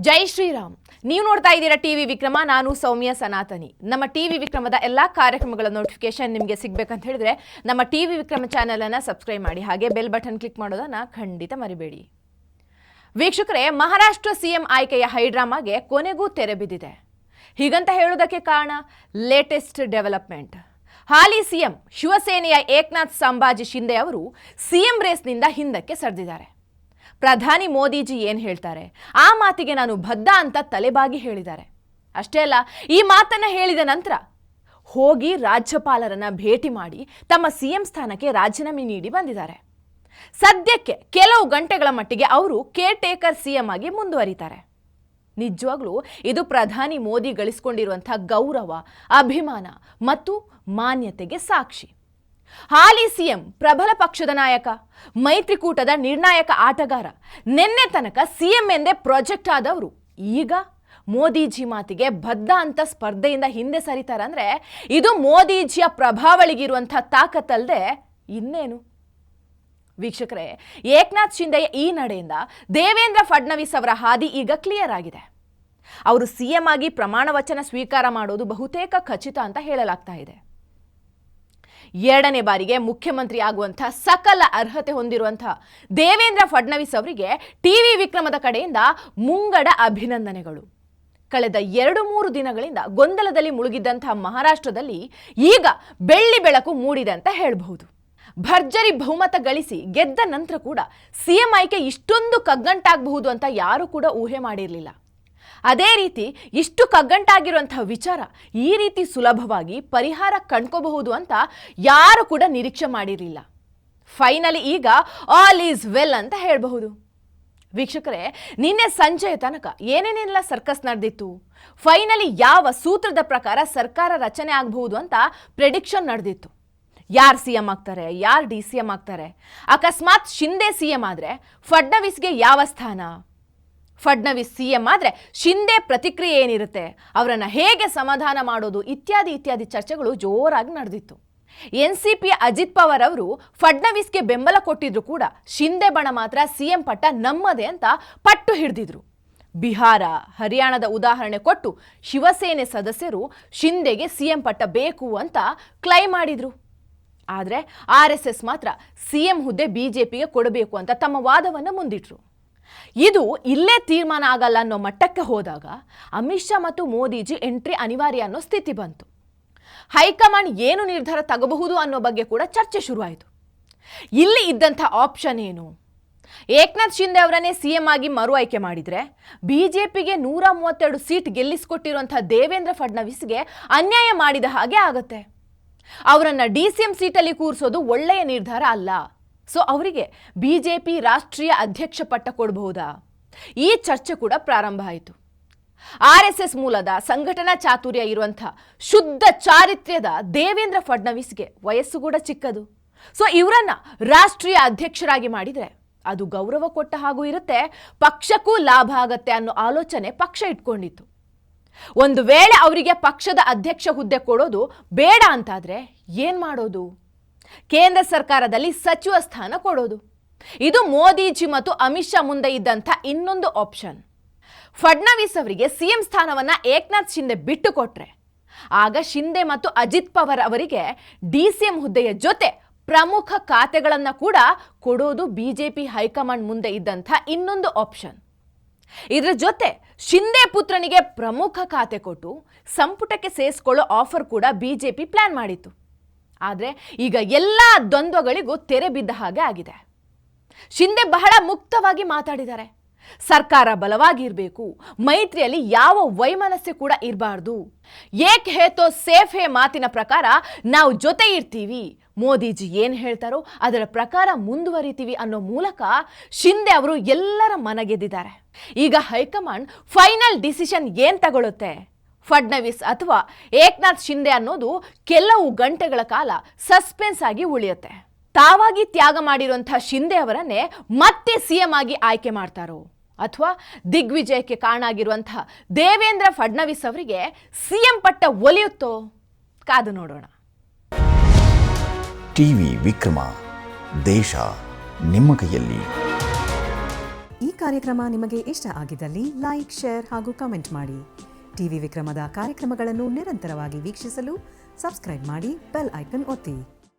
ಜೈ ಶ್ರೀರಾಮ್. ನೀವು ನೋಡ್ತಾ ಇದ್ದೀರಾ ಟಿವಿ ವಿಕ್ರಮ. ನಾನು ಸೌಮ್ಯ ಸನಾತನಿ. ನಮ್ಮ ಟಿವಿ ವಿಕ್ರಮದ ಎಲ್ಲಾ ಕಾರ್ಯಕ್ರಮಗಳ ನೋಟಿಫಿಕೇಶನ್ ನಿಮಗೆ ಸಿಗಬೇಕಂತ ಹೇಳಿದ್ರೆ ನಮ್ಮ ಟಿವಿ ವಿಕ್ರಮ ಚಾನೆಲ್ ಅನ್ನು ಸಬ್ಸ್ಕ್ರೈಬ್ ಮಾಡಿ, ಹಾಗೆ ಬೆಲ್ ಬಟನ್ ಕ್ಲಿಕ್ ಮಾಡೋದನ್ನ ಖಂಡಿತ ಮರಿಬೇಡಿ. ವೀಕ್ಷಕರೇ, ಮಹಾರಾಷ್ಟ್ರ ಸಿಎಂ ಆಯ್ಕೆಯ ಹೈಡ್ರಾಮಾಗೆ ಕೊನೆಗೂ ತೆರೆ ಬಿದ್ದಿದೆ. ಹೀಗಂತ ಹೇಳೋದಕ್ಕೆ ಕಾರಣ ಲೇಟೆಸ್ಟ್ ಡೆವಲಪ್ಮೆಂಟ್. ಹಾಲಿ ಸಿಎಂ ಶಿವಸೇನೆಯ ಏಕನಾಥ್ ಸಂಭಾಜಿ ಶಿಂದೆ ಅವರು ಸಿಎಂ ರೇಸ್ನಿಂದ ಹಿಂದಕ್ಕೆ ಸರಿದಿದ್ದಾರೆ. ಪ್ರಧಾನಿ ಮೋದಿಜಿ ಏನು ಹೇಳ್ತಾರೆ ಆ ಮಾತಿಗೆ ನಾನು ಬದ್ಧ ಅಂತ ತಲೆಬಾಗಿ ಹೇಳಿದ್ದಾರೆ. ಅಷ್ಟೇ ಅಲ್ಲ, ಈ ಮಾತನ್ನ ಹೇಳಿದ ನಂತರ ಹೋಗಿ ರಾಜ್ಯಪಾಲರನ್ನ ಭೇಟಿ ಮಾಡಿ ತಮ್ಮ ಸಿಎಂ ಸ್ಥಾನಕ್ಕೆ ರಾಜೀನಾಮೆ ನೀಡಿ ಬಂದಿದ್ದಾರೆ. ಸದ್ಯಕ್ಕೆ ಕೆಲವು ಗಂಟೆಗಳ ಮಟ್ಟಿಗೆ ಅವರು ಕೇರ್ ಟೇಕರ್ ಸಿಎಂ ಆಗಿ ಮುಂದುವರಿತಾರೆ. ನಿಜವಾಗ್ಲೂ ಇದು ಪ್ರಧಾನಿ ಮೋದಿ ಗಳಿಸಿಕೊಂಡಿರುವಂತಹ ಗೌರವ, ಅಭಿಮಾನ ಮತ್ತು ಮಾನ್ಯತೆಗೆ ಸಾಕ್ಷಿ. ಹಾಲಿ ಸಿಎಂ ಪ್ರಬಲ ಪಕ್ಷದ ನಾಯಕ, ಮೈತ್ರಿಕೂಟದ ನಿರ್ಣಾಯಕ ಆಟಗಾರ, ನಿನ್ನೆ ತನಕ ಸಿಎಂ ಎಂದೇ ಪ್ರಾಜೆಕ್ಟ್ ಆದವರು ಈಗ ಮೋದಿಜಿ ಮಾತಿಗೆ ಬದ್ಧ ಅಂತ ಸ್ಪರ್ಧೆಯಿಂದ ಹಿಂದೆ ಸರಿತಾರಂದ್ರೆ ಇದು ಮೋದಿಜಿಯ ಪ್ರಭಾವಳಿಗಿರುವಂತಹ ತಾಕತ್ತಲ್ಲದೆ ಇನ್ನೇನು. ವೀಕ್ಷಕರೇ, ಏಕನಾಥ್ ಶಿಂದೆಯ ಈ ನಡೆಯಿಂದ ದೇವೇಂದ್ರ ಫಡ್ನವೀಸ್ ಅವರ ಹಾದಿ ಈಗ ಕ್ಲಿಯರ್ ಆಗಿದೆ. ಅವರು ಸಿಎಂ ಆಗಿ ಪ್ರಮಾಣ ವಚನ ಸ್ವೀಕಾರ ಮಾಡೋದು ಬಹುತೇಕ ಖಚಿತ ಅಂತ ಹೇಳಲಾಗ್ತಾ ಇದೆ. ಎರಡನೇ ಬಾರಿಗೆ ಮುಖ್ಯಮಂತ್ರಿ ಆಗುವಂತಹ ಸಕಲ ಅರ್ಹತೆ ಹೊಂದಿರುವಂತಹ ದೇವೇಂದ್ರ ಫಡ್ನವೀಸ್ ಅವರಿಗೆ ಟಿವಿ ವಿಕ್ರಮದ ಕಡೆಯಿಂದ ಮುಂಗಡ ಅಭಿನಂದನೆಗಳು. ಕಳೆದ 2-3 ದಿನಗಳಿಂದ ಗೊಂದಲದಲ್ಲಿ ಮುಳುಗಿದ್ದಂತಹ ಮಹಾರಾಷ್ಟ್ರದಲ್ಲಿ ಈಗ ಬೆಳ್ಳಿ ಬೆಳಕು ಮೂಡಿದೆ ಅಂತ ಹೇಳಬಹುದು. ಭರ್ಜರಿ ಬಹುಮತ ಗಳಿಸಿ ಗೆದ್ದ ನಂತರ ಕೂಡ ಸಿಎಂ ಆಯ್ಕೆ ಇಷ್ಟೊಂದು ಕಗ್ಗಂಟಾಗಬಹುದು ಅಂತ ಯಾರು ಕೂಡ ಊಹೆ ಮಾಡಿರಲಿಲ್ಲ. ಅದೇ ರೀತಿ ಇಷ್ಟು ಕಗ್ಗಂಟಾಗಿರುವಂತಹ ವಿಚಾರ ಈ ರೀತಿ ಸುಲಭವಾಗಿ ಪರಿಹಾರ ಕಂಡ್ಕೋಬಹುದು ಅಂತ ಯಾರು ಕೂಡ ನಿರೀಕ್ಷೆ ಮಾಡಿರಲಿಲ್ಲ. ಫೈನಲಿ ಈಗ ಆಲ್ ಈಸ್ ವೆಲ್ ಅಂತ ಹೇಳಬಹುದು. ವೀಕ್ಷಕರೇ, ನಿನ್ನೆ ಸಂಜೆಯ ತನಕ ಏನೇನೆಲ್ಲ ಸರ್ಕಸ್ ನಡೆದಿತ್ತು, ಫೈನಲಿ ಯಾವ ಸೂತ್ರದ ಪ್ರಕಾರ ಸರ್ಕಾರ ರಚನೆ ಆಗಬಹುದು ಅಂತ ಪ್ರೆಡಿಕ್ಷನ್ ನಡೆದಿತ್ತು. ಯಾರು ಸಿಎಂ ಆಗ್ತಾರೆ, ಯಾರು ಡಿ ಸಿ ಎಂ ಆಗ್ತಾರೆ, ಅಕಸ್ಮಾತ್ ಶಿಂದೆ ಸಿಎಂ ಆದರೆ ಫಡ್ನವೀಸ್ಗೆ ಯಾವ ಸ್ಥಾನ, ಫಡ್ನವೀಸ್ ಸಿಎಂ ಆದರೆ ಶಿಂದೆ ಪ್ರತಿಕ್ರಿಯೆ ಏನಿರುತ್ತೆ, ಅವರನ್ನು ಹೇಗೆ ಸಮಾಧಾನ ಮಾಡೋದು ಇತ್ಯಾದಿ ಇತ್ಯಾದಿ ಚರ್ಚೆಗಳು ಜೋರಾಗಿ ನಡೆದಿತ್ತು. ಎನ್ಸಿಪಿಯ ಅಜಿತ್ ಪವಾರ್ ಅವರು ಫಡ್ನವೀಸ್ಗೆ ಬೆಂಬಲ ಕೊಟ್ಟಿದ್ರು ಕೂಡ ಶಿಂದೆ ಬಣ ಮಾತ್ರ ಸಿಎಂ ಪಟ್ಟ ನಮ್ಮದೇ ಅಂತ ಪಟ್ಟು ಹಿಡಿದಿದ್ರು. ಬಿಹಾರ, ಹರಿಯಾಣದ ಉದಾಹರಣೆ ಕೊಟ್ಟು ಶಿವಸೇನೆ ಸದಸ್ಯರು ಶಿಂದೆಗೆ ಸಿಎಂ ಪಟ್ಟ ಬೇಕು ಅಂತ ಕ್ಲೈಮ್ ಮಾಡಿದ್ರು. ಆದರೆ RSS ಮಾತ್ರ ಸಿಎಂ ಹುದ್ದೆ ಬಿಜೆಪಿಗೆ ಕೊಡಬೇಕು ಅಂತ ತಮ್ಮ ವಾದವನ್ನು ಮುಂದಿಟ್ರು. ಇದು ಇಲ್ಲೇ ತೀರ್ಮಾನ ಆಗಲ್ಲ ಅನ್ನೋ ಮಟ್ಟಕ್ಕೆ ಹೋದಾಗ ಅಮಿತ್ ಶಾ ಮತ್ತು ಮೋದಿಜಿ ಎಂಟ್ರಿ ಅನಿವಾರ್ಯ ಅನ್ನೋ ಸ್ಥಿತಿ ಬಂತು. ಹೈಕಮಾಂಡ್ ಏನು ನಿರ್ಧಾರ ತಗಬಹುದು ಅನ್ನೋ ಬಗ್ಗೆ ಕೂಡ ಚರ್ಚೆ ಶುರುವಾಯಿತು. ಇಲ್ಲಿ ಇದ್ದಂಥ ಆಪ್ಷನ್ ಏನು? ಏಕನಾಥ್ ಶಿಂದೆ ಅವರನ್ನೇ ಸಿಎಂ ಆಗಿ ಮರು ಆಯ್ಕೆ ಮಾಡಿದರೆ ಬಿಜೆಪಿಗೆ 132 ಸೀಟ್ ಗೆಲ್ಲಿಸಿಕೊಟ್ಟಿರುವಂಥ ದೇವೇಂದ್ರ ಫಡ್ನವೀಸ್ಗೆ ಅನ್ಯಾಯ ಮಾಡಿದ ಹಾಗೆ ಆಗುತ್ತೆ. ಅವರನ್ನು DCM ಸೀಟಲ್ಲಿ ಕೂರಿಸೋದು ಒಳ್ಳೆಯ ನಿರ್ಧಾರ ಅಲ್ಲ. ಸೊ ಅವರಿಗೆ ಬಿಜೆಪಿ ರಾಷ್ಟ್ರೀಯ ಅಧ್ಯಕ್ಷ ಪಟ್ಟ ಕೊಡಬಹುದಾ? ಈ ಚರ್ಚೆ ಕೂಡ ಪ್ರಾರಂಭ ಆಯಿತು. RSS ಮೂಲದ ಸಂಘಟನಾ ಚಾತುರ್ಯ ಇರುವಂಥ ಶುದ್ಧ ಚಾರಿತ್ರ್ಯದ ದೇವೇಂದ್ರ ಫಡ್ನವೀಸ್ಗೆ ವಯಸ್ಸು ಕೂಡ ಚಿಕ್ಕದು. ಸೊ ಇವರನ್ನ ರಾಷ್ಟ್ರೀಯ ಅಧ್ಯಕ್ಷರಾಗಿ ಮಾಡಿದರೆ ಅದು ಗೌರವ ಕೊಟ್ಟ ಹಾಗೂ ಇರುತ್ತೆ, ಪಕ್ಷಕ್ಕೂ ಲಾಭ ಆಗತ್ತೆ ಅನ್ನೋ ಆಲೋಚನೆ ಪಕ್ಷ ಇಟ್ಕೊಂಡಿತ್ತು. ಒಂದು ವೇಳೆ ಅವರಿಗೆ ಪಕ್ಷದ ಅಧ್ಯಕ್ಷ ಹುದ್ದೆ ಕೊಡೋದು ಬೇಡ ಅಂತಾದ್ರೆ ಏನ್ ಮಾಡೋದು? ಕೇಂದ್ರ ಸರ್ಕಾರದಲ್ಲಿ ಸಚಿವ ಸ್ಥಾನ ಕೊಡೋದು. ಇದು ಮೋದಿಜಿ ಮತ್ತು ಅಮಿತ್ ಶಾ ಮುಂದೆ ಇದ್ದಂಥ ಇನ್ನೊಂದು ಆಪ್ಷನ್. ಫಡ್ನವೀಸ್ ಅವರಿಗೆ ಸಿಎಂ ಸ್ಥಾನವನ್ನ ಏಕನಾಥ್ ಶಿಂದೆ ಬಿಟ್ಟು ಕೊಟ್ರೆ ಆಗ ಶಿಂದೆ ಮತ್ತು ಅಜಿತ್ ಪವಾರ್ ಅವರಿಗೆ DCM ಹುದ್ದೆಯ ಜೊತೆ ಪ್ರಮುಖ ಖಾತೆಗಳನ್ನ ಕೂಡ ಕೊಡೋದು ಬಿಜೆಪಿ ಹೈಕಮಾಂಡ್ ಮುಂದೆ ಇದ್ದಂಥ ಇನ್ನೊಂದು ಆಪ್ಷನ್. ಇದರ ಜೊತೆ ಶಿಂದೆ ಪುತ್ರನಿಗೆ ಪ್ರಮುಖ ಖಾತೆ ಕೊಟ್ಟು ಸಂಪುಟಕ್ಕೆ ಸೇರಿಸಿಕೊಳ್ಳೋ ಆಫರ್ ಕೂಡ ಬಿಜೆಪಿ ಪ್ಲಾನ್ ಮಾಡಿತ್ತು. ಆದರೆ ಈಗ ಎಲ್ಲ ದ್ವಂದ್ವಗಳಿಗೂ ತೆರೆ ಬಿದ್ದ ಹಾಗೆ ಆಗಿದೆ. ಶಿಂದೆ ಬಹಳ ಮುಕ್ತವಾಗಿ ಮಾತಾಡಿದ್ದಾರೆ. ಸರ್ಕಾರ ಬಲವಾಗಿರಬೇಕು, ಮೈತ್ರಿಯಲ್ಲಿ ಯಾವ ವೈಮನಸ್ಸೆ ಕೂಡ ಇರಬಾರ್ದು, ಏಕ್ ಹೇ ತೋ ಸೇಫ್ ಹೇ ಮಾತಿನ ಪ್ರಕಾರ ನಾವು ಜೊತೆ ಇರ್ತೀವಿ, ಮೋದಿಜಿ ಏನು ಹೇಳ್ತಾರೋ ಅದರ ಪ್ರಕಾರ ಮುಂದುವರಿತೀವಿ ಅನ್ನೋ ಮೂಲಕ ಶಿಂದೆ ಅವರು ಎಲ್ಲರ ಮನಗೆದ್ದಿದ್ದಾರೆ. ಈಗ ಹೈಕಮಾಂಡ್ ಫೈನಲ್ ಡಿಸಿಷನ್ ಏನ್ ತಗೊಳುತ್ತೆ, ಫಡ್ನವೀಸ್ ಅಥವಾ ಏಕನಾಥ್ ಶಿಂದೆ ಅನ್ನೋದು ಕೆಲವು ಗಂಟೆಗಳ ಕಾಲ ಸಸ್ಪೆನ್ಸ್ ಆಗಿ ಉಳಿಯುತ್ತೆ. ತಾವಾಗಿ ತ್ಯಾಗ ಮಾಡಿರುವಂತಹ ಶಿಂದೆ ಅವರನ್ನೇ ಮತ್ತೆ ಸಿಎಂ ಆಗಿ ಆಯ್ಕೆ ಮಾಡ್ತಾರೋ ಅಥವಾ ದಿಗ್ವಿಜಯಕ್ಕೆ ಕಾರಣ ಆಗಿರುವಂತಹ ದೇವೇಂದ್ರ ಫಡ್ನವೀಸ್ ಅವರಿಗೆ ಸಿಎಂ ಪಟ್ಟ ಒಲಿಯುತ್ತೋ? ಕಾದು ನೋಡೋಣ. ಟಿವಿ ವಿಕ್ರಮ, ದೇಶ ನಿಮ್ಮ ಕೈಯಲ್ಲಿ. ಈ ಕಾರ್ಯಕ್ರಮ ನಿಮಗೆ ಇಷ್ಟ ಆಗಿದ್ದಲ್ಲಿ ಲೈಕ್, ಶೇರ್ ಹಾಗೂ ಕಮೆಂಟ್ ಮಾಡಿ. ಟಿವಿ ವಿಕ್ರಮದ ಕಾರ್ಯಕ್ರಮಗಳನ್ನು ನಿರಂತರವಾಗಿ ವೀಕ್ಷಿಸಲು ಸಬ್ಸ್ಕ್ರೈಬ್ ಮಾಡಿ, ಬೆಲ್ ಐಕನ್ ಒತ್ತಿ.